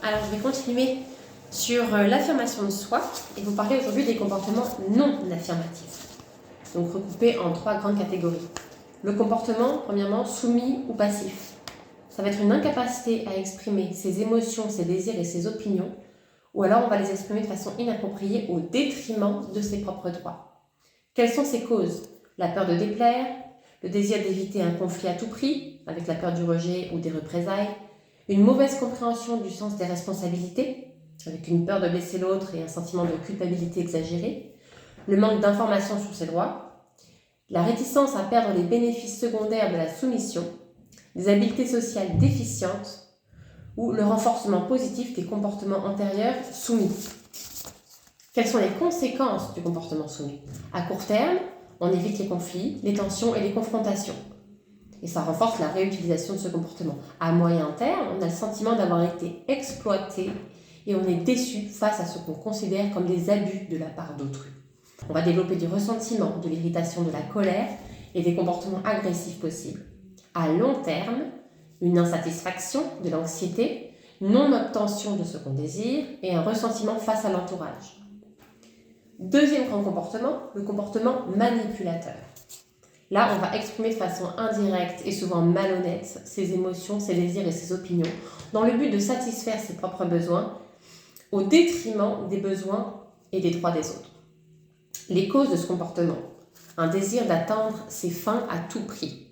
Alors je vais continuer sur l'affirmation de soi et vous parler aujourd'hui des comportements non affirmatifs. Donc recoupés en 3 grandes catégories. Le comportement, premièrement, soumis ou passif. Ça va être une incapacité à exprimer ses émotions, ses désirs et ses opinions, ou alors on va les exprimer de façon inappropriée au détriment de ses propres droits. Quelles sont ces causes? La peur de déplaire, le désir d'éviter un conflit à tout prix, avec la peur du rejet ou des représailles, une mauvaise compréhension du sens des responsabilités, avec une peur de blesser l'autre et un sentiment de culpabilité exagéré, le manque d'informations sur ses droits, la réticence à perdre les bénéfices secondaires de la soumission, des habiletés sociales déficientes ou le renforcement positif des comportements antérieurs soumis. Quelles sont les conséquences du comportement soumis? À court terme, on évite les conflits, les tensions et les confrontations. Et ça renforce la réutilisation de ce comportement. À moyen terme, on a le sentiment d'avoir été exploité et on est déçu face à ce qu'on considère comme des abus de la part d'autrui. On va développer du ressentiment, de l'irritation, de la colère et des comportements agressifs possibles. À long terme, une insatisfaction, de l'anxiété, non-obtention de ce qu'on désire et un ressentiment face à l'entourage. Deuxième grand comportement, le comportement manipulateur. Là, on va exprimer de façon indirecte et souvent malhonnête ses émotions, ses désirs et ses opinions dans le but de satisfaire ses propres besoins au détriment des besoins et des droits des autres. Les causes de ce comportement: un désir d'atteindre ses fins à tout prix.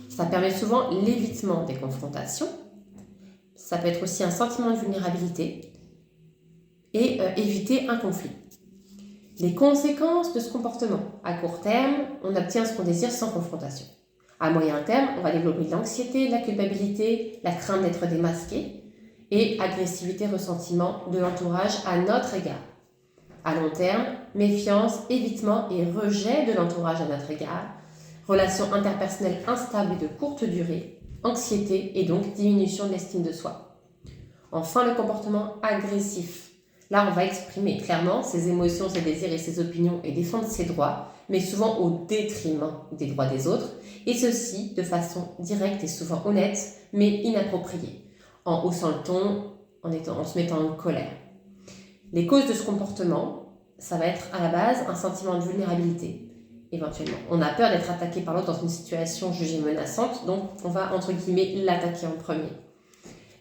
Ça permet souvent l'évitement des confrontations. Ça peut être aussi un sentiment de vulnérabilité et éviter un conflit. Les conséquences de ce comportement: à court terme, on obtient ce qu'on désire sans confrontation. À moyen terme, on va développer de l'anxiété, de la culpabilité, la crainte d'être démasqué et agressivité, ressentiment de l'entourage à notre égard. À long terme, méfiance, évitement et rejet de l'entourage à notre égard, relations interpersonnelles instables et de courte durée, anxiété et donc diminution de l'estime de soi. Enfin, le comportement agressif. Là, on va exprimer clairement ses émotions, ses désirs et ses opinions et défendre ses droits, mais souvent au détriment des droits des autres, et ceci de façon directe et souvent honnête, mais inappropriée, en haussant le ton, en se mettant en colère. Les causes de ce comportement, ça va être à la base un sentiment de vulnérabilité, éventuellement. On a peur d'être attaqué par l'autre dans une situation jugée menaçante, donc on va, entre guillemets, l'attaquer en premier.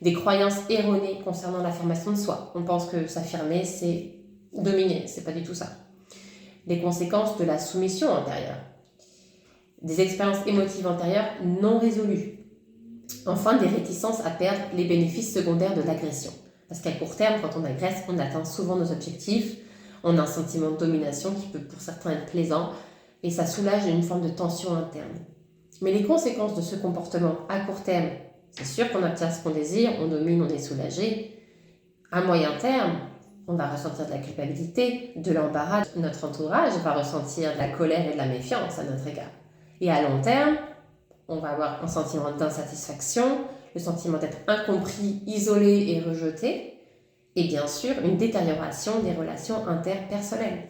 Des croyances erronées concernant l'affirmation de soi. On pense que s'affirmer, c'est dominer, c'est pas du tout ça. Les conséquences de la soumission antérieure. Des expériences émotives antérieures non résolues. Enfin, des réticences à perdre les bénéfices secondaires de l'agression. Parce qu'à court terme, quand on agresse, on atteint souvent nos objectifs. On a un sentiment de domination qui peut pour certains être plaisant et ça soulage une forme de tension interne. Mais les conséquences de ce comportement à court terme, c'est sûr qu'on obtient ce qu'on désire, on domine, on est soulagé. À moyen terme, on va ressentir de la culpabilité, de l'embarras. Notre entourage va ressentir de la colère et de la méfiance à notre égard. Et à long terme, on va avoir un sentiment d'insatisfaction, le sentiment d'être incompris, isolé et rejeté, et bien sûr une détérioration des relations interpersonnelles.